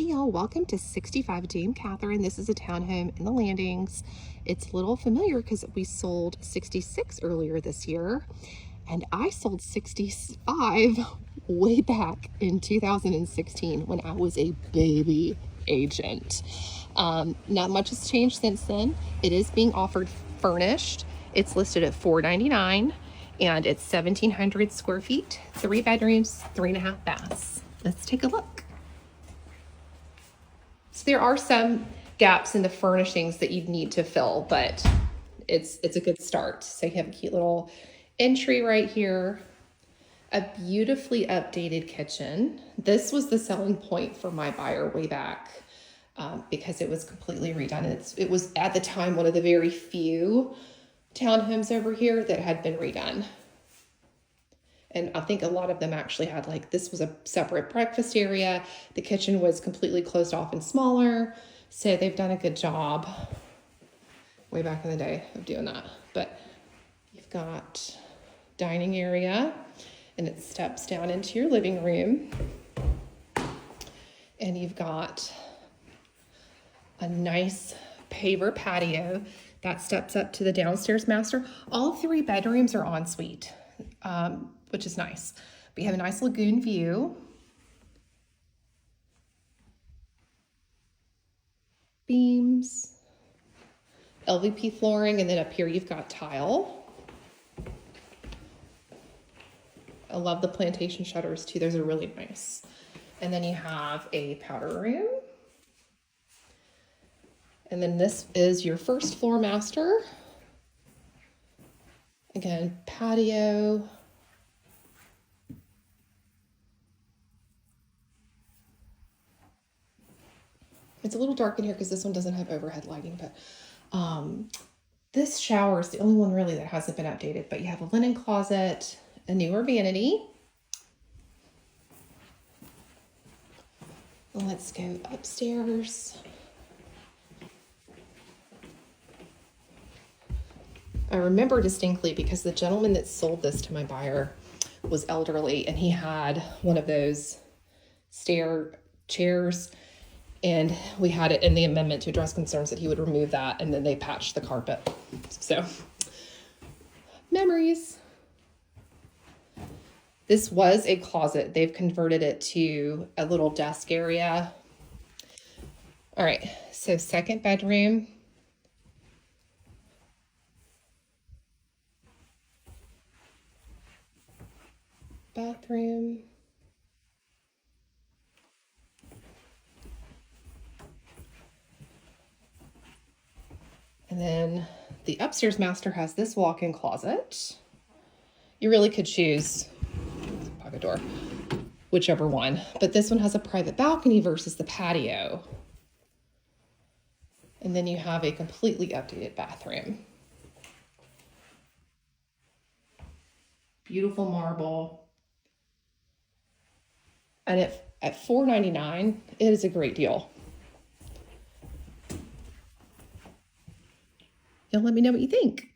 Hey y'all, welcome to 65 Dame Catherine. This is a townhome in the Landings. It's a little familiar because we sold 66 earlier this year, and I sold 65 way back in 2016 when I was a baby agent. Not much has changed since then. It is being offered furnished. It's listed at $499 and it's 1,700 square feet, 3 bedrooms, 3.5 baths. Let's take a look. So there are some gaps in the furnishings that you'd need to fill, but it's a good start. So you have a cute little entry right here, a beautifully updated kitchen. This was the selling point for my buyer way back because it was completely redone. It was at the time one of the very few townhomes over here that had been redone. And I think a lot of them actually had, like, this was a separate breakfast area. The kitchen was completely closed off and smaller. So they've done a good job way back in the day of doing that. But you've got dining area and it steps down into your living room. And you've got a nice paver patio that steps up to the downstairs master. All 3 bedrooms are en suite. Which is nice. But you have a nice lagoon view. Beams, LVP flooring, and then up here you've got tile. I love the plantation shutters too. Those are really nice. And then you have a powder room. And then this is your first floor master. Again, patio. It's a little dark in here because this one doesn't have overhead lighting, but this shower is the only one really that hasn't been updated. But you have a linen closet, a newer vanity. Let's go upstairs. I remember distinctly because the gentleman that sold this to my buyer was elderly and he had one of those stair chairs. And we had it in the amendment to address concerns that he would remove that, and then they patched the carpet. So, memories. This was a closet. They've converted it to a little desk area. All right, so second bedroom. Bathroom. And then the upstairs master has this walk-in closet. You really could choose pocket door, whichever one. But this one has a private balcony versus the patio. And then you have a completely updated bathroom. Beautiful marble. And at $499, it is a great deal. You'll let me know what you think.